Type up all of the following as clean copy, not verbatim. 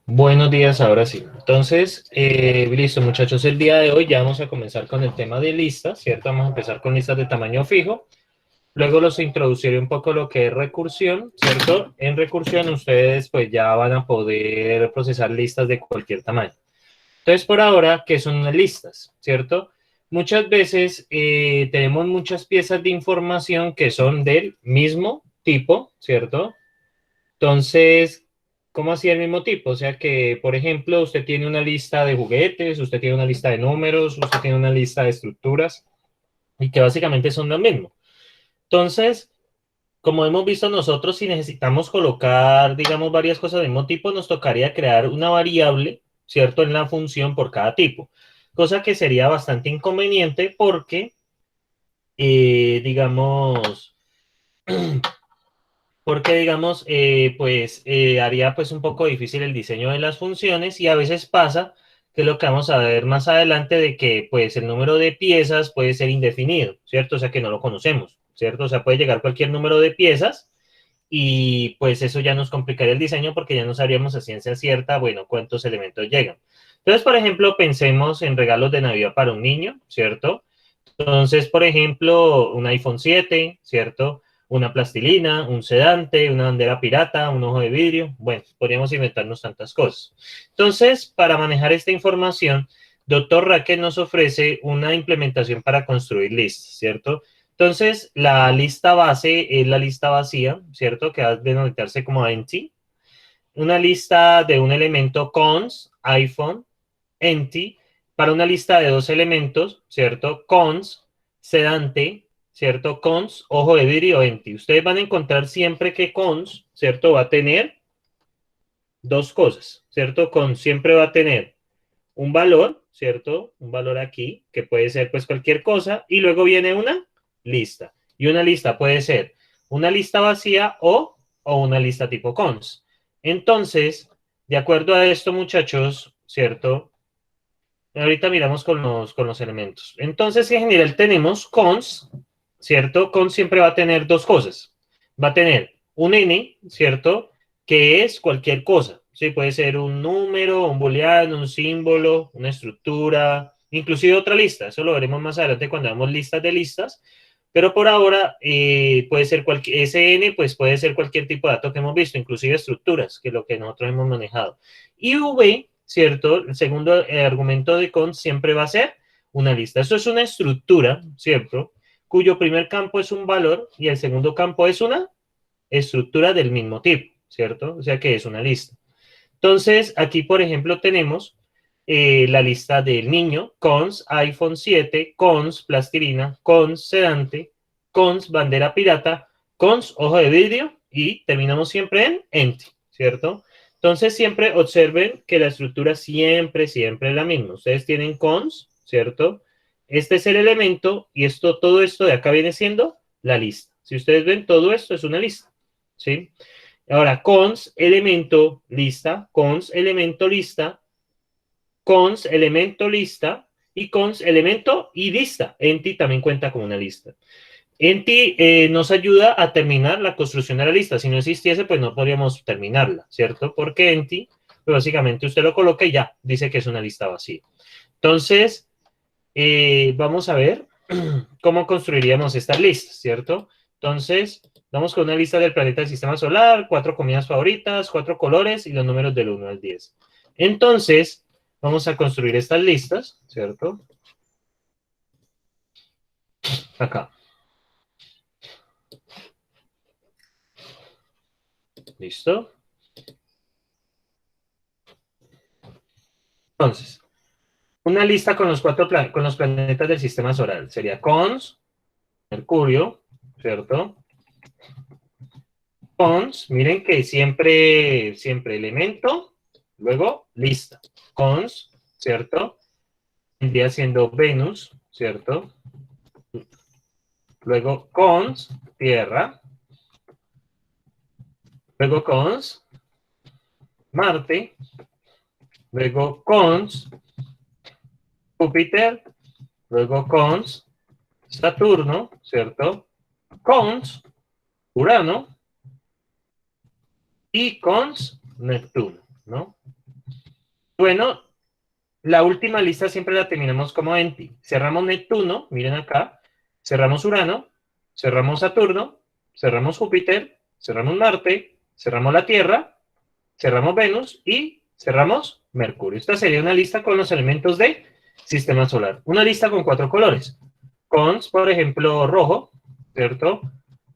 Buenos días, ahora sí. Entonces, listo, muchachos, el día de hoy ya vamos a comenzar con el tema de listas, ¿cierto? Vamos a empezar con listas de tamaño fijo. Luego los introduciré un poco lo que es recursión, ¿cierto? En recursión ustedes pues ya van a poder procesar listas de cualquier tamaño. Entonces, por ahora, ¿qué son las listas? ¿Cierto? Muchas veces tenemos muchas piezas de información que son del mismo tipo, ¿cierto? Entonces, ¿cómo así el mismo tipo? O sea que, por ejemplo, usted tiene una lista de juguetes, usted tiene una lista de números, usted tiene una lista de estructuras y que básicamente son lo mismo. Entonces, como hemos visto nosotros, si necesitamos colocar, digamos, varias cosas del mismo tipo, nos tocaría crear una variable, ¿cierto? En la función por cada tipo. Cosa que sería bastante inconveniente porque, digamos, haría pues un poco difícil el diseño de las funciones y a veces pasa que es lo que vamos a ver más adelante de que pues el número de piezas puede ser indefinido, ¿cierto? O sea que no lo conocemos, ¿cierto? O sea, puede llegar cualquier número de piezas y pues eso ya nos complicaría el diseño porque ya no sabríamos a ciencia cierta, bueno, cuántos elementos llegan. Entonces, por ejemplo, pensemos en regalos de Navidad para un niño, ¿cierto? Entonces, por ejemplo, un iPhone 7, ¿cierto? Una plastilina, un sedante, una bandera pirata, un ojo de vidrio. Bueno, podríamos inventarnos tantas cosas. Entonces, para manejar esta información, Doctor Raquel nos ofrece una implementación para construir listas, ¿cierto? Entonces, la lista base es la lista vacía, ¿cierto? Que va a denotarse como empty. Una lista de un elemento cons, iPhone, empty, para una lista de dos elementos, ¿cierto? Cons, sedante, ¿cierto? Cons, ojo de vidrio, empty. Ustedes van a encontrar siempre que cons, ¿cierto? Va a tener dos cosas, ¿cierto? Cons siempre va a tener un valor, ¿cierto? Un valor aquí, que puede ser pues cualquier cosa, y luego viene una lista. Y una lista puede ser una lista vacía o una lista tipo cons. Entonces, de acuerdo a esto, muchachos, ¿cierto? Ahorita miramos con los elementos. Entonces, en general tenemos cons, ¿cierto? Cons siempre va a tener dos cosas. Va a tener un n, ¿cierto? Que es cualquier cosa. Sí, puede ser un número, un booleano, un símbolo, una estructura, inclusive otra lista. Eso lo veremos más adelante cuando hagamos listas de listas. Pero por ahora puede ser cualquier, ese n pues puede ser cualquier tipo de dato que hemos visto, inclusive estructuras, que es lo que nosotros hemos manejado. Y v, ¿cierto? El segundo argumento de cons siempre va a ser una lista. Eso es una estructura, ¿cierto? Cuyo primer campo es un valor y el segundo campo es una estructura del mismo tipo, ¿cierto? O sea que es una lista. Entonces, aquí, por ejemplo, tenemos la lista del niño, cons, iPhone 7, cons, plastilina, cons, sedante, cons, bandera pirata, cons, ojo de vidrio y terminamos siempre en empty, ¿cierto? Entonces, siempre observen que la estructura siempre es la misma. Ustedes tienen cons, ¿cierto? Este es el elemento y todo esto de acá viene siendo la lista. Si ustedes ven, todo esto es una lista, ¿sí? Ahora, cons, elemento lista, cons, elemento lista y cons, elemento y lista. Empty también cuenta como una lista. Empty nos ayuda a terminar la construcción de la lista. Si no existiese, pues no podríamos terminarla, ¿cierto? Porque empty, pues básicamente usted lo coloca y ya, dice que es una lista vacía. Entonces, vamos a ver cómo construiríamos estas listas, ¿cierto? Entonces, vamos con una lista del planeta del sistema solar, 4 comidas favoritas, 4 colores y los números del 1 al 10. Entonces, vamos a construir estas listas, ¿cierto? Acá. ¿Listo? Entonces, una lista con los con los planetas del sistema solar. Sería Cons, Mercurio, ¿cierto? Cons, miren que siempre elemento, luego lista. Cons, ¿cierto? Vendría siendo Venus, ¿cierto? Luego cons, Tierra. Luego cons, Marte. Luego cons, Júpiter. Luego cons, Saturno, ¿cierto? Cons, Urano. Y cons, Neptuno, ¿no? Bueno, la última lista siempre la terminamos como empty. Cerramos Neptuno, miren acá, cerramos Urano, cerramos Saturno, cerramos Júpiter, cerramos Marte, cerramos la Tierra, cerramos Venus y cerramos Mercurio. Esta sería una lista con los elementos de sistema solar. Una lista con 4 colores. Cons, por ejemplo, rojo, ¿cierto?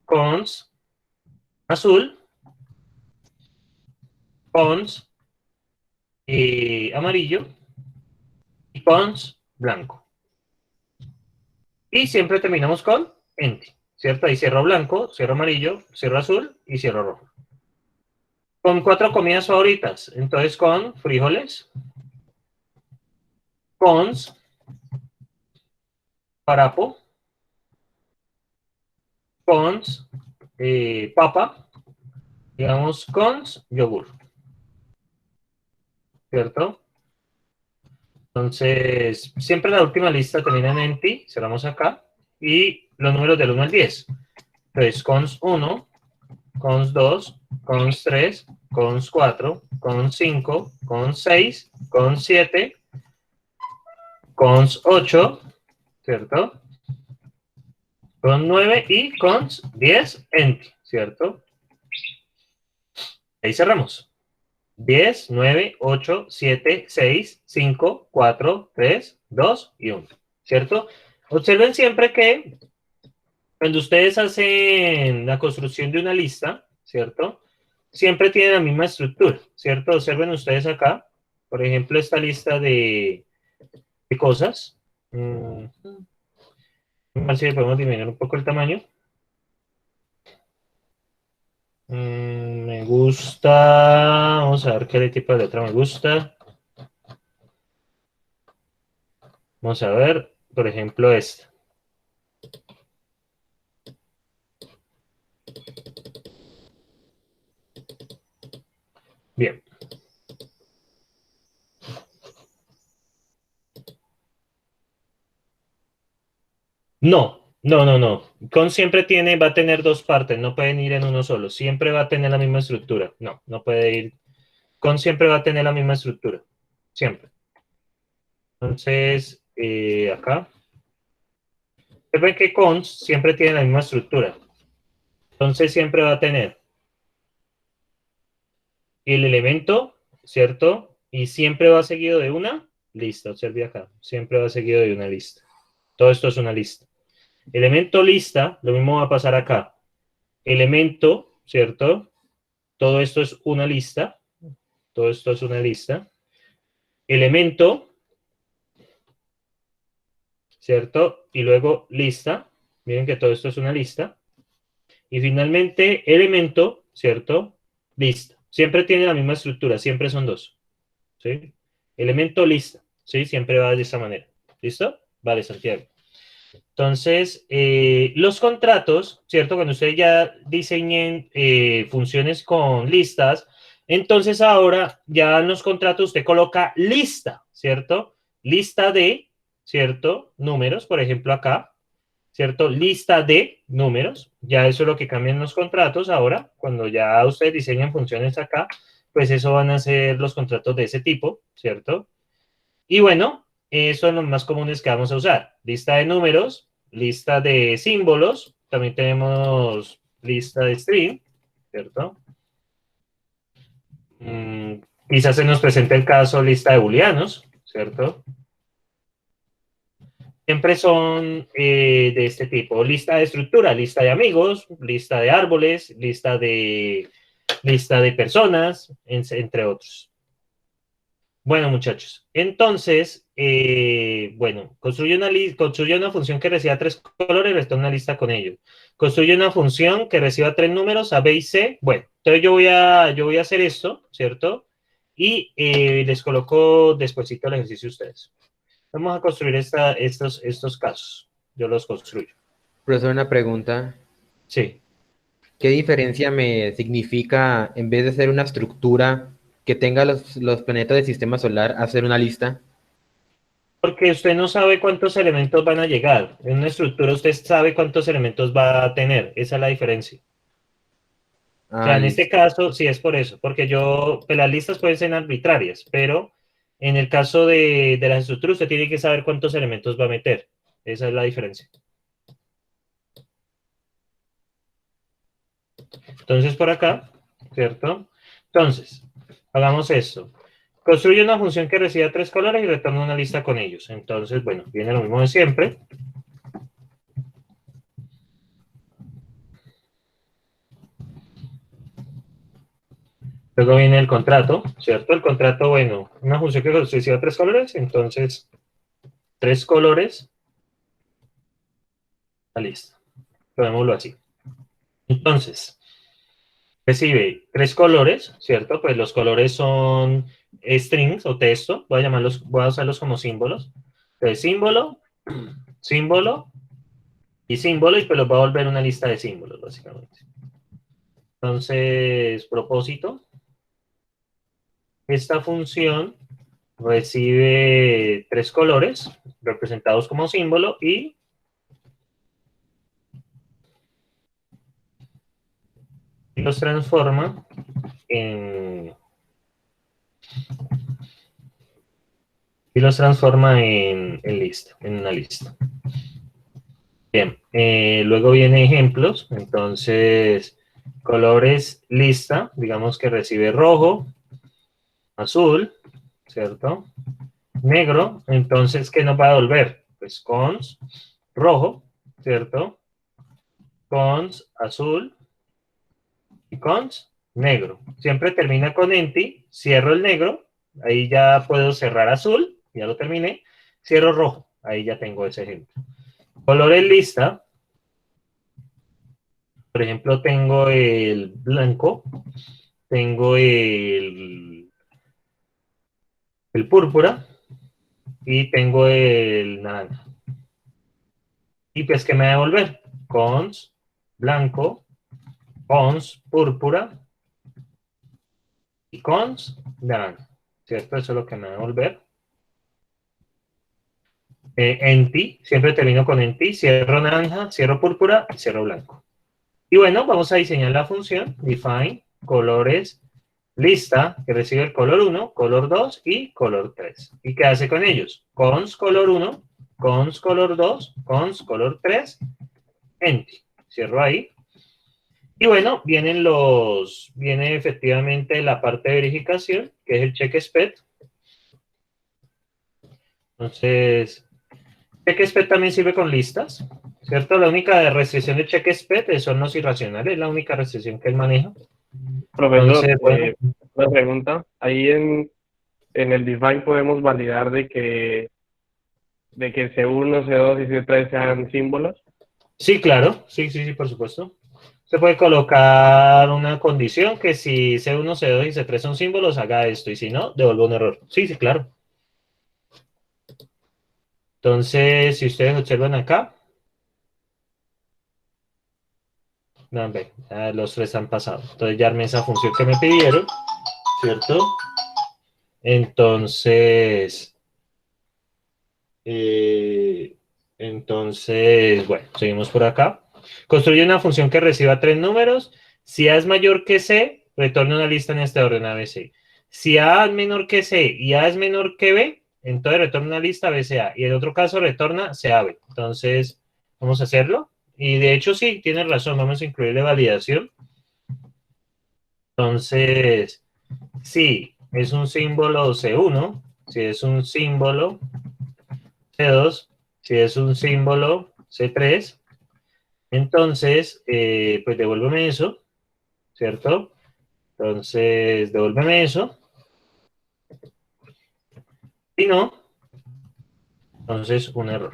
Cons, azul, cons, amarillo y cons, blanco. Y siempre terminamos con empty, ¿cierto? Ahí cierro blanco, cierro amarillo, cierro azul y cierro rojo. Con 4 comidas favoritas, entonces con frijoles, cons, parapo, cons, papa, digamos cons, yogur, ¿cierto? Entonces, siempre la última lista termina en empty, cerramos acá, y los números del 1 al 10. Entonces, cons 1, cons 2, cons 3, cons 4, cons 5, cons 6, cons 7, cons 8, ¿cierto? Cons 9 y cons 10, empty, ¿cierto? Ahí cerramos. 10, 9, 8, 7, 6, 5, 4, 3, 2 y 1, ¿cierto? Observen siempre que cuando ustedes hacen la construcción de una lista, ¿cierto? Siempre tienen la misma estructura, ¿cierto? Observen ustedes acá, por ejemplo, esta lista de cosas. A ver si le podemos disminuir un poco el tamaño. Me gusta, vamos a ver qué tipo de letra me gusta. Vamos a ver, por ejemplo, esta. Bien. No, no, no, no. Con siempre tiene, va a tener dos partes, no pueden ir en uno solo. Siempre va a tener la misma estructura. No, no puede ir. Con siempre va a tener la misma estructura. Siempre. Entonces, acá. Ven que cons siempre tiene la misma estructura. Entonces siempre va a tener el elemento, ¿cierto? Y siempre va seguido de una lista. Observe acá. Siempre va seguido de una lista. Todo esto es una lista. Elemento lista, lo mismo va a pasar acá. Elemento, ¿cierto? Todo esto es una lista. Todo esto es una lista. Elemento, ¿cierto? Y luego lista. Miren que todo esto es una lista. Y finalmente, elemento, ¿cierto? Lista. Siempre tiene la misma estructura, siempre son dos. ¿Sí? Elemento lista, ¿sí? Siempre va de esa manera. ¿Listo? Vale, Santiago. Entonces, los contratos, ¿cierto? Cuando ustedes ya diseñen funciones con listas, entonces ahora ya en los contratos usted coloca lista, ¿cierto? Lista de, ¿cierto? Números, por ejemplo, acá, ¿cierto? Lista de números, ya eso es lo que cambian los contratos ahora, cuando ya ustedes diseñan funciones acá, pues eso van a ser los contratos de ese tipo, ¿cierto? Y bueno, eso son los más comunes que vamos a usar. Lista de números, lista de símbolos, también tenemos lista de string, ¿cierto? Quizás se nos presente el caso lista de booleanos, ¿cierto? Siempre son de este tipo. Lista de estructura, lista de amigos, lista de árboles, lista de personas, entre otros. Bueno, muchachos, entonces, bueno, construye una función que reciba 3 colores y retorna una lista con ellos. Construye una función que reciba 3 números, A, B y C. Bueno, entonces yo voy a hacer esto, ¿cierto? Y les coloco despuesito el ejercicio a ustedes. Vamos a construir estos casos. Yo los construyo. Profesor, una pregunta. Sí. ¿Qué diferencia me significa, en vez de ser una estructura que tenga los planetas del sistema solar, hacer una lista? Porque usted no sabe cuántos elementos van a llegar. En una estructura usted sabe cuántos elementos va a tener. Esa es la diferencia. O sea, Ah, en este listo. caso, sí es por eso, porque pues las listas pueden ser arbitrarias, pero En el caso de las estructuras, usted tiene que saber cuántos elementos va a meter. Esa es la diferencia. Entonces, por acá, ¿cierto? Entonces, hagamos esto. Construye una función que reciba 3 colores y retorna una lista con ellos. Entonces, bueno, viene lo mismo de siempre. Luego viene el contrato, ¿cierto? El contrato, bueno, una función que reciba 3 colores, entonces 3 colores, la lista. Ponémoslo así. Entonces, recibe 3 colores, ¿cierto? Pues los colores son strings o texto, voy a usarlos como símbolos. Entonces, símbolo, símbolo y símbolo, y pues los va a volver una lista de símbolos, básicamente. Entonces, propósito, esta función recibe 3 colores representados como símbolo y los transforma en, en lista, en una lista. Bien, luego viene ejemplos, entonces colores lista, digamos que recibe rojo, azul, ¿cierto? Negro, entonces, ¿qué nos va a devolver? Pues cons rojo, ¿cierto? Cons azul y cons negro. Siempre termina con empty, cierro el negro, ahí ya puedo cerrar azul, ya lo terminé, cierro rojo, ahí ya tengo ese ejemplo. Colores lista, por ejemplo, tengo el blanco, tengo el púrpura y tengo el naranja. Y pues, ¿qué me va a devolver? Cons, blanco, cons, púrpura y cons, naranja. ¿Cierto? Eso es lo que me va a devolver. Empty, siempre termino con empty, cierro naranja, cierro púrpura y cierro blanco. Y bueno, vamos a diseñar la función define colores lista que recibe el color 1, color 2 y color 3. ¿Y qué hace con ellos? Cons color 1, cons color 2, cons color 3, empty. Cierro ahí. Y bueno, viene efectivamente la parte de verificación, que es el check spec. Entonces, check spec también sirve con listas, ¿cierto? La única restricción de check spec son los irracionales, es la única restricción que él maneja. Profesor, Entonces, bueno, una pregunta. Ahí en el define podemos validar de que C1, C2 y C3 sean símbolos. sí, claro, sí, sí, sí, por supuesto. Se puede colocar una condición que si C1, C2 y C3 son símbolos, haga esto, y si no, devuelva un error. Sí, sí, claro. Entonces, si ustedes observan acá, no, ve, ya los 3 han pasado. Entonces ya armé esa función que me pidieron, ¿cierto? Entonces, eh, bueno, seguimos por acá. Construye una función que reciba 3 números. Si A es mayor que C, retorna una lista en este orden ABC. Si A es menor que C y A es menor que B, entonces retorna una lista BCA. Y en otro caso retorna CAB. Entonces, vamos a hacerlo. Y de hecho, sí, tiene razón. Vamos a incluirle validación. Entonces, si es un símbolo C1, si es un símbolo C2, si es un símbolo C3, entonces, pues devuélveme eso, ¿cierto? Entonces, devuélveme eso. Si no, entonces un error.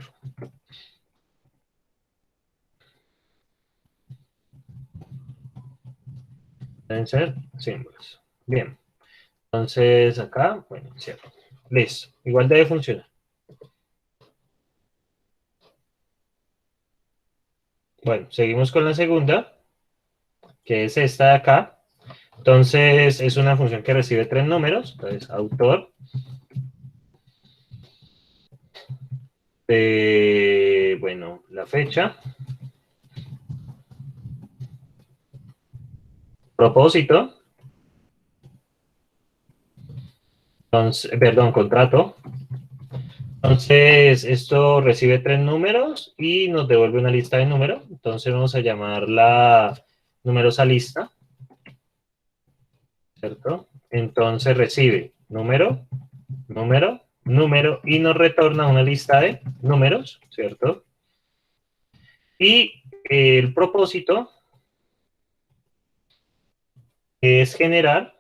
Deben ser símbolos. Bien. Entonces, acá, bueno, cierro. Listo. Igual debe funcionar. Bueno, seguimos con la segunda, que es esta de acá. Entonces, es una función que recibe 3 números. Entonces, autor. Bueno, la fecha. Propósito. Entonces, perdón, contrato. Entonces, esto recibe 3 números y nos devuelve una lista de números. Entonces, vamos a llamarla números a lista, ¿cierto? Entonces, recibe número, número, número y nos retorna una lista de números, ¿cierto? Y el propósito es generar,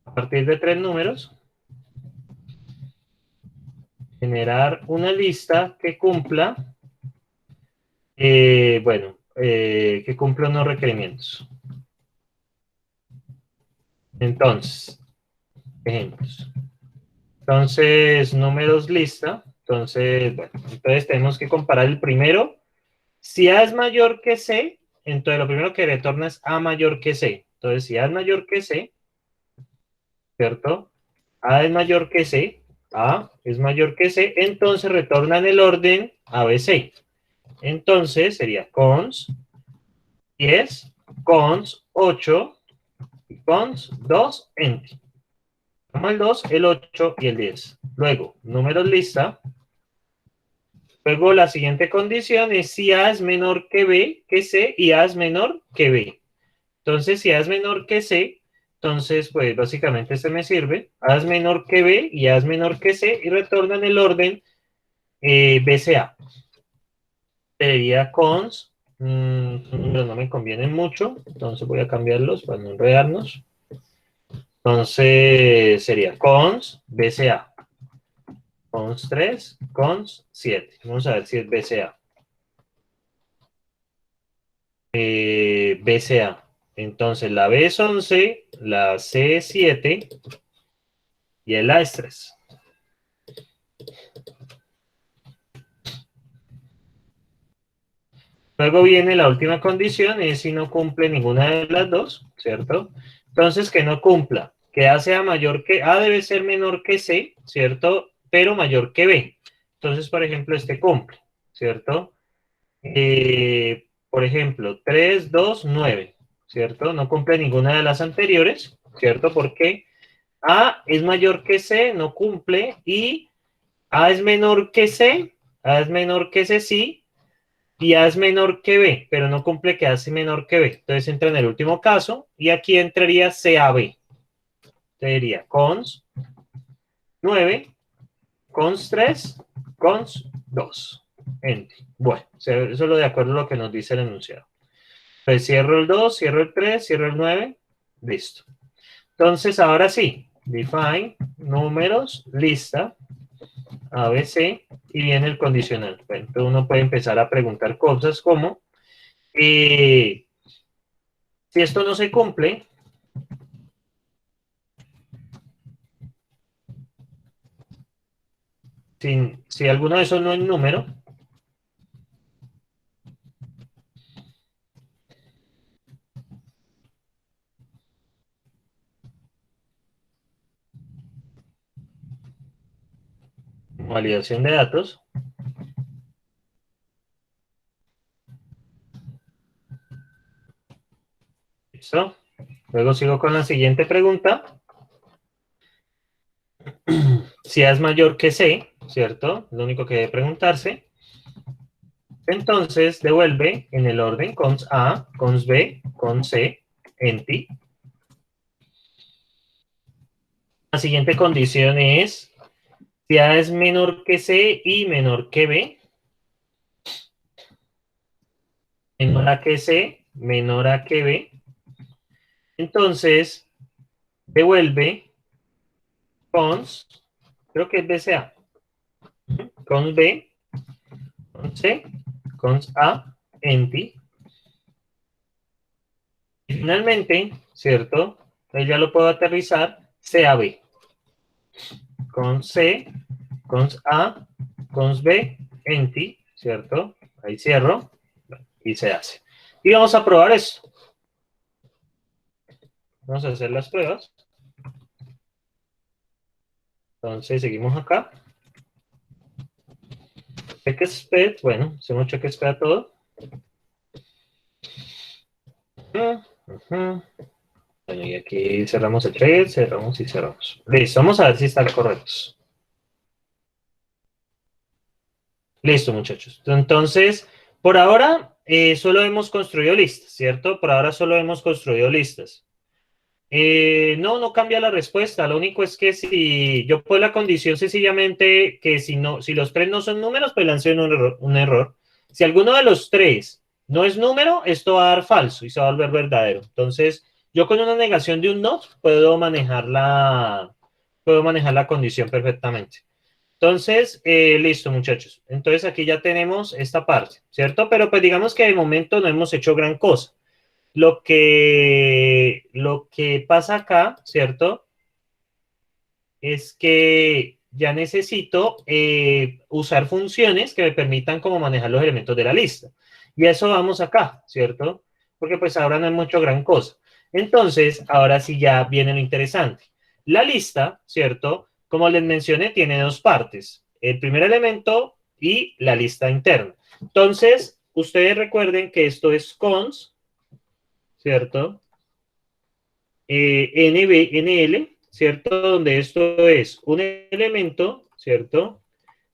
a partir de 3 números, generar una lista que cumpla, que cumpla unos requerimientos. Entonces, ejemplos. Entonces, números lista. Entonces, bueno, entonces tenemos que comparar el primero. Si A es mayor que C, entonces lo primero que retorna es A mayor que C. Entonces, si A es mayor que C, ¿cierto? A es mayor que C, A es mayor que C, entonces retorna en el orden ABC. Entonces sería cons 10, cons 8 y cons 2, enter. Como el 2, el 8 y el 10. Luego, números lista. Luego, la siguiente condición es si A es menor que B, que C, y A es menor que B. Entonces, si A es menor que C, entonces, pues, básicamente este me sirve. A es menor que B y A es menor que C, y retorna en el orden BCA. Sería cons, números no me convienen mucho, entonces voy a cambiarlos para no enredarnos. Entonces, sería cons BCA. Cons 3, cons 7. Vamos a ver si es BCA. BCA. Entonces la B es 11, la C es 7 y el A es 3. Luego viene la última condición, es si no cumple ninguna de las dos, ¿cierto? Entonces que no cumpla, que A sea mayor que A debe ser menor que C, ¿cierto? Pero mayor que B. Entonces, por ejemplo, este cumple, ¿cierto? Por ejemplo, 3, 2, 9, ¿cierto? No cumple ninguna de las anteriores, ¿cierto? Porque A es mayor que C, no cumple, y A es menor que C, A es menor que C, sí, y A es menor que B, pero no cumple que A es menor que B. Entonces entra en el último caso, y aquí entraría CAB. Te diría cons 9, cons 3, cons 2. Enter. Bueno, eso es lo de acuerdo a lo que nos dice el enunciado. Pues cierro el 2, cierro el 3, cierro el 9, listo. Entonces, ahora sí, define, números, lista, ABC, y viene el condicional. Bueno, entonces uno puede empezar a preguntar cosas como, si esto no se cumple, si alguno de esos no es número, validación de datos, ¿listo? Luego sigo con la siguiente pregunta. Si A es mayor que C, ¿cierto? Lo único que debe preguntarse. Entonces devuelve en el orden cons A, cons B, cons C, enti. La siguiente condición es si A es menor que C y menor que B, menor a que C, menor a que B, entonces devuelve cons, creo que es BCA, cons B, cons C, cons A, enti. Y finalmente, ¿cierto? Entonces ya lo puedo aterrizar, CAB, cons C, cons A, cons B, enti, ¿cierto? Ahí cierro y se hace. Y vamos a probar esto. Vamos a hacer las pruebas. Entonces seguimos acá. Check-speed, bueno, hacemos check-speed a todo. Bueno, y aquí cerramos el thread, cerramos y cerramos. Listo, vamos a ver si están correctos. Listo, muchachos. Entonces, por ahora solo hemos construido listas, ¿cierto? Por ahora solo hemos construido listas. No, no cambia la respuesta. Lo único es que si yo pongo la condición sencillamente que si no, si los tres no son números, pues lance un error. Si alguno de los tres no es número, esto va a dar falso y se va a volver verdadero. Entonces, yo con una negación de un not puedo manejar la condición perfectamente. Entonces, listo, muchachos. Entonces aquí ya tenemos esta parte, ¿cierto? Pero pues digamos que de momento no hemos hecho gran cosa. Lo que pasa acá, ¿cierto? Es que ya necesito usar funciones que me permitan como manejar los elementos de la lista. Y a eso vamos acá, ¿cierto? Porque pues ahora no es mucho gran cosa. Entonces, ahora sí ya viene lo interesante. La lista, ¿cierto? Como les mencioné, tiene dos partes. El primer elemento y la lista interna. Entonces, ustedes recuerden que esto es cons, ¿cierto? NL, ¿cierto? Donde esto es un elemento, ¿cierto?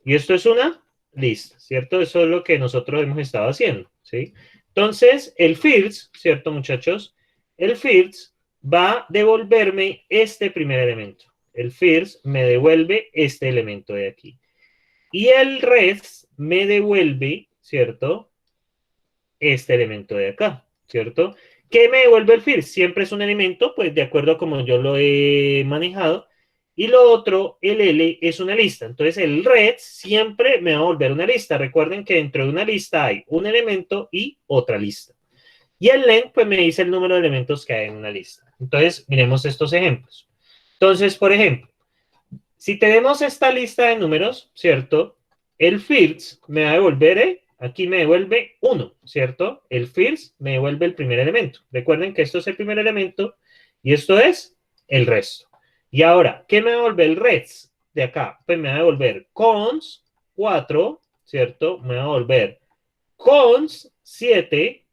Y esto es una lista, ¿cierto? Eso es lo que nosotros hemos estado haciendo, ¿sí? Entonces, el fields, ¿cierto, muchachos? El fields va a devolverme este primer elemento. El fields me devuelve este elemento de aquí. Y el res me devuelve, ¿cierto? Este elemento de acá, ¿cierto? ¿Qué me devuelve el field? Siempre es un elemento, pues de acuerdo a como yo lo he manejado. Y lo otro, el L, es una lista. Entonces el red siempre me va a volver una lista. Recuerden que dentro de una lista hay un elemento y otra lista. Y el len, pues me dice el número de elementos que hay en una lista. Entonces, miremos estos ejemplos. Entonces, por ejemplo, si tenemos esta lista de números, ¿cierto? El fields me va a devolver, aquí me devuelve 1, ¿cierto? El fields me devuelve el primer elemento. Recuerden que esto es el primer elemento y esto es el resto. Y ahora, ¿qué me va a devolver el rest de acá? Pues me va a devolver cons 4, ¿cierto? Me va a devolver cons 7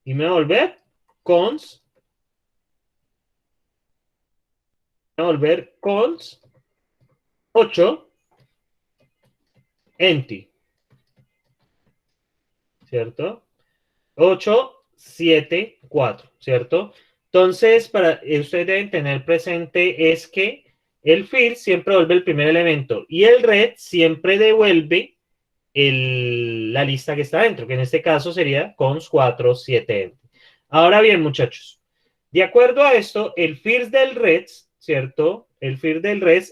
y me va a devolver cons, me va a devolver cons 8 empty, ¿cierto? 8, 7, 4, ¿cierto? Entonces, para ustedes deben tener presente es que el field siempre devuelve el primer elemento y el red siempre devuelve la lista que está dentro, que en este caso sería cons 4, 7. Ahora bien, muchachos, de acuerdo a esto, el field del red, ¿cierto? El field del red,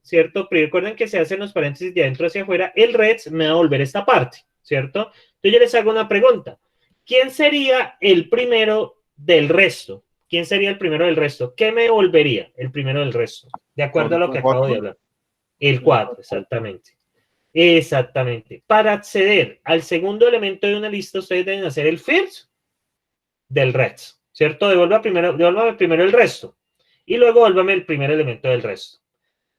¿cierto? Pero recuerden que se hacen los paréntesis de adentro hacia afuera, el red me va a devolver esta parte, ¿cierto? Entonces yo les hago una pregunta. ¿Quién sería el primero del resto? ¿Quién sería el primero del resto? ¿Qué me devolvería el primero del resto? De acuerdo a lo que acabo de hablar. El 4, exactamente. Exactamente. Para acceder al segundo elemento de una lista, ustedes deben hacer el first del rest, ¿cierto? Devuélvame primero el resto y luego devuélvame el primer elemento del resto.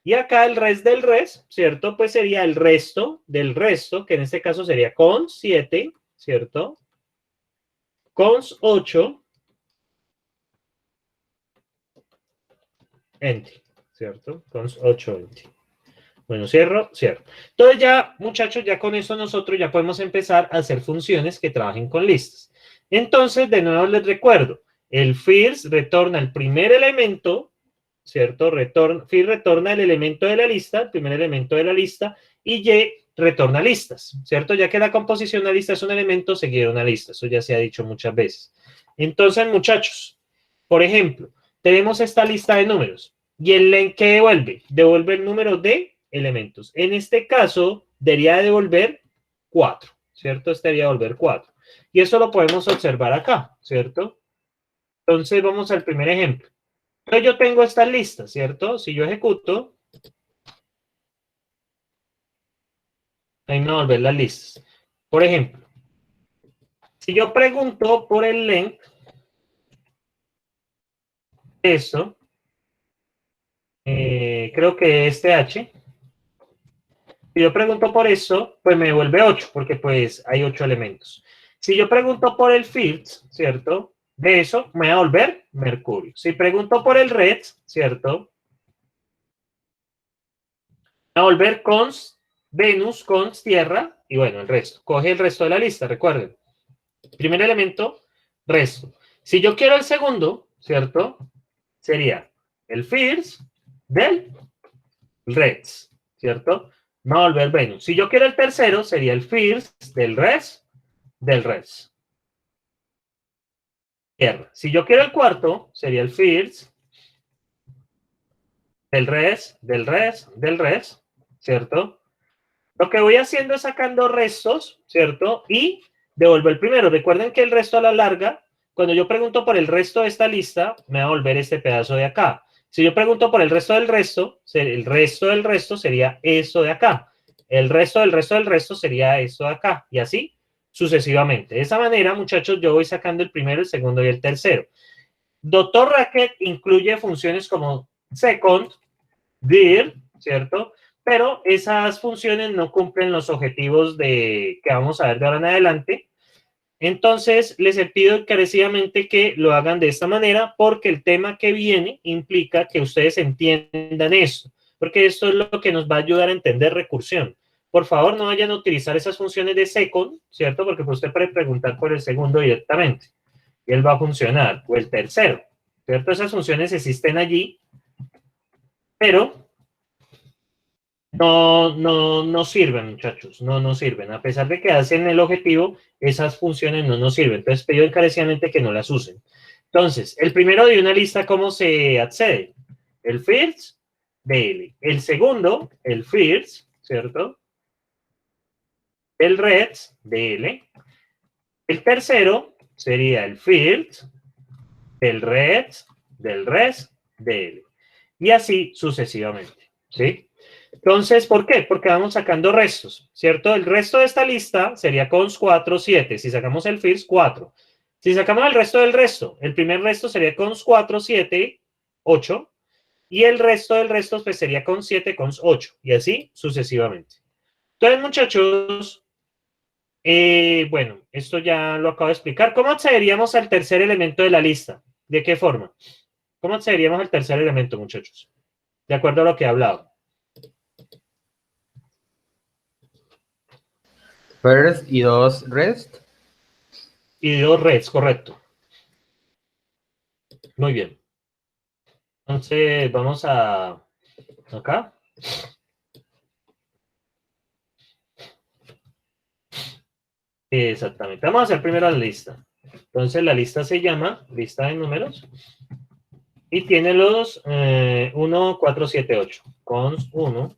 Y acá el rest del rest, ¿cierto? Pues sería el resto del resto, que en este caso sería cons 7, ¿cierto? Cons 8, empty, ¿cierto? Cons 8, empty. Bueno, cierro. Entonces ya, muchachos, ya con eso nosotros ya podemos empezar a hacer funciones que trabajen con listas. Entonces, de nuevo les recuerdo, el first retorna el primer elemento, ¿cierto? First retorna el elemento de la lista, el primer elemento de la lista, y y retorna listas, ¿cierto? Ya que la composición de la lista es un elemento seguido de una lista. Eso ya se ha dicho muchas veces. Entonces, muchachos, por ejemplo, tenemos esta lista de números. ¿Y el len qué devuelve? Devuelve el número de elementos. En este caso, debería devolver 4, ¿cierto? Este debería devolver 4. Y eso lo podemos observar acá, ¿cierto? Entonces, vamos al primer ejemplo. Entonces, yo tengo esta lista, ¿cierto? Si yo ejecuto, ahí me va a volver las listas. Por ejemplo, si yo pregunto por el len, eso, creo que este H, si yo pregunto por eso, pues me devuelve 8, porque pues hay 8 elementos. Si yo pregunto por el field, ¿cierto? de eso me va a volver Mercurio. Si pregunto por el red, ¿cierto? Me va a volver cons Venus, cons Tierra, y bueno, el resto. Coge el resto de la lista, recuerden. Primer elemento, resto. Si yo quiero el segundo, ¿cierto? Sería el first del reds, ¿cierto? Me va a volver Venus. Si yo quiero el tercero, sería el first del res, del res. Tierra. Si yo quiero el cuarto, sería el first del res, del res, del res, ¿cierto? Lo que voy haciendo es sacando restos, ¿cierto? Y devuelvo el primero. Recuerden que el resto a la larga, cuando yo pregunto por el resto de esta lista, me va a volver este pedazo de acá. Si yo pregunto por el resto del resto, el resto del resto sería esto de acá. El resto del resto del resto sería esto de acá. Y así sucesivamente. De esa manera, muchachos, yo voy sacando el primero, el segundo y el tercero. Dr. Racket incluye funciones como second, dir, ¿cierto? Pero esas funciones no cumplen los objetivos que vamos a ver de ahora en adelante. Entonces, les pido encarecidamente que lo hagan de esta manera porque el tema que viene implica que ustedes entiendan eso, porque esto es lo que nos va a ayudar a entender recursión. Por favor, no vayan a utilizar esas funciones de second, ¿cierto? Porque usted puede preguntar por el segundo directamente y él va a funcionar, o el tercero, ¿cierto? Esas funciones existen allí, pero no sirven, muchachos, no sirven. A pesar de que hacen el objetivo, esas funciones no nos sirven. Entonces, pido encarecidamente que no las usen. Entonces, el primero de una lista, ¿cómo se accede? El first, DL. El segundo, el first, ¿cierto? El reds, DL. El tercero sería el first, el reds, del res, DL. Y así sucesivamente, ¿sí? Entonces, ¿por qué? Porque vamos sacando restos, ¿cierto? El resto de esta lista sería cons 4, 7. Si sacamos el first, 4. Si sacamos el resto del resto, el primer resto sería cons 4, 7, 8. Y el resto del resto pues sería cons 7, cons 8. Y así sucesivamente. Entonces, muchachos, bueno, esto ya lo acabo de explicar. ¿Cómo accederíamos al tercer elemento de la lista? ¿De qué forma? ¿Cómo accederíamos al tercer elemento, muchachos? De acuerdo a lo que he hablado. First y 2 rest. Y 2 reds, correcto. Muy bien. Entonces, vamos a acá. Exactamente. Vamos a hacer primero la lista. Entonces, la lista se llama lista de números y tiene los 1, 4, 7, 8. Cons 1,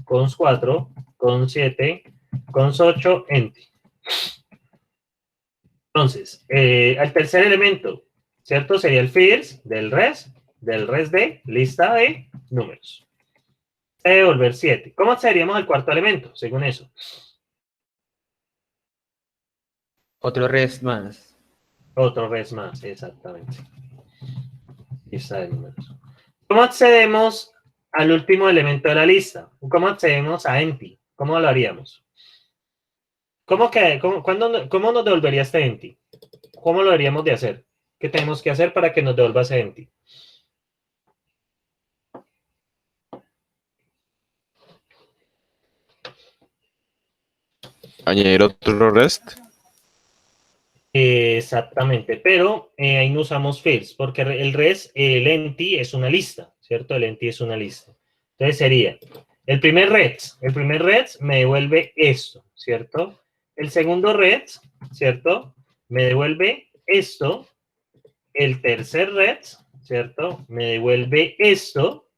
cons 4, cons 7, cons 8, enti. Entonces, el tercer elemento, ¿cierto? Sería el first del res de lista de números. Devolver 7. ¿Cómo accederíamos al cuarto elemento, según eso? Otro rest más. Otro res más, exactamente. Lista de números. ¿Cómo accedemos al último elemento de la lista? ¿Cómo accedemos a empty? ¿Cómo lo haríamos? ¿Cómo nos devolvería este empty? ¿Cómo lo deberíamos de hacer? ¿Qué tenemos que hacer para que nos devuelva ese empty? Añadir otro rest. Exactamente, pero ahí no usamos fields, porque el empty es una lista, ¿cierto? El empty es una lista. Entonces sería, el primer red me devuelve esto, ¿cierto? El segundo red, ¿cierto? Me devuelve esto. El tercer red, ¿cierto? Me devuelve esto.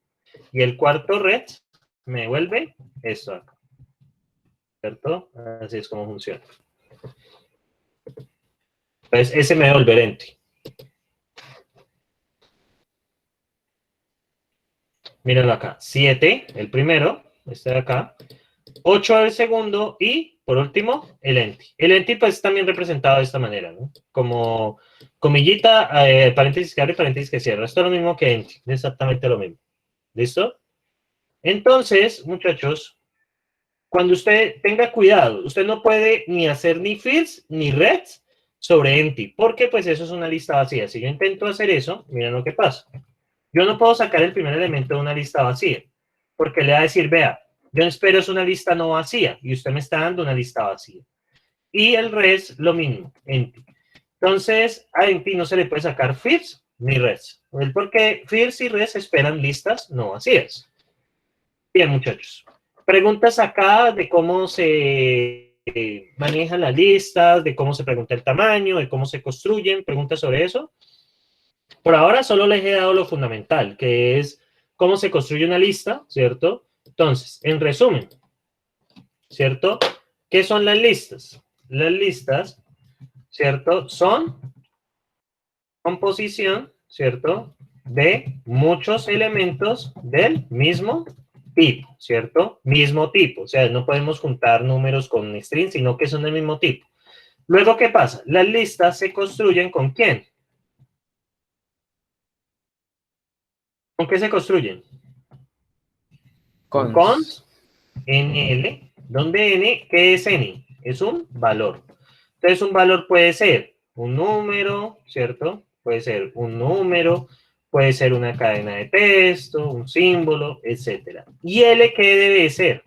Y el cuarto red me devuelve esto acá, ¿cierto? Así es como funciona. Entonces, ese me devuelve empty. Mírenlo acá. 7, el primero, este de acá. 8 el segundo y, por último, el empty. El empty, pues, también representado de esta manera, ¿no? Como comillita, paréntesis que abre, paréntesis que cierra. Esto es lo mismo que empty. Exactamente lo mismo. ¿Listo? Entonces, muchachos, cuando usted tenga cuidado, usted no puede ni hacer ni fills ni reds sobre empty, porque pues eso es una lista vacía. Si yo intento hacer eso, miren lo que pasa. Yo no puedo sacar el primer elemento de una lista vacía, porque le va a decir, vea, yo espero es una lista no vacía, y usted me está dando una lista vacía. Y el res, lo mismo, empty. Entonces, a empty no se le puede sacar first ni res. Porque first y res esperan listas no vacías. Bien, muchachos. Preguntas acá de cómo se manejan las listas, de cómo se pregunta el tamaño, de cómo se construyen. Preguntas sobre eso. Por ahora solo les he dado lo fundamental, que es cómo se construye una lista, ¿cierto? Entonces, en resumen, ¿cierto? ¿Qué son las listas? Las listas, ¿cierto? Son composición, ¿cierto? De muchos elementos del mismo tipo, ¿cierto? Mismo tipo, o sea, no podemos juntar números con string, sino que son del mismo tipo. Luego, ¿qué pasa? Las listas se construyen ¿con quién? ¿Con qué se construyen? Con cons, nl, donde n, ¿qué es n? Es un valor. Entonces, un valor puede ser un número, ¿cierto? Puede ser un número, puede ser una cadena de texto, un símbolo, etc. ¿Y L qué debe ser?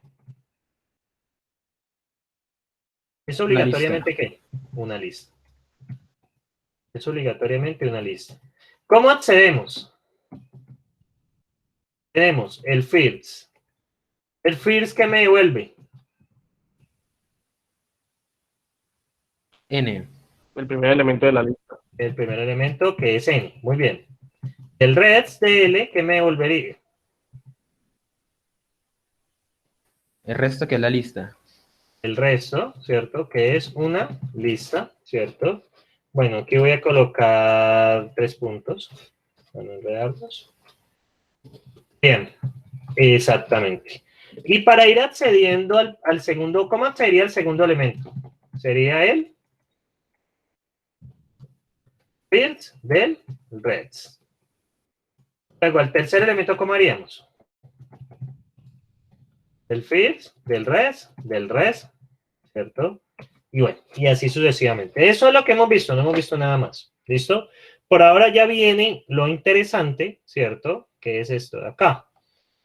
¿Es obligatoriamente qué? Una lista. Es obligatoriamente una lista. ¿Cómo accedemos? Tenemos el first. ¿El first qué me devuelve? N. El primer elemento de la lista. El primer elemento que es n. Muy bien. El rest de L, ¿qué me devolvería? El resto que es la lista. El resto, ¿cierto? Que es una lista, ¿cierto? Bueno, aquí voy a colocar 3 puntos. Para no enredarnos. Bien, exactamente. Y para ir accediendo al segundo, ¿cómo accedería al segundo elemento? Sería el first del rest. Luego, al tercer elemento, ¿cómo haríamos? Del first, del rest, ¿cierto? Y bueno, y así sucesivamente. Eso es lo que hemos visto, no hemos visto nada más. ¿Listo? Por ahora ya viene lo interesante, ¿cierto? Que es esto de acá.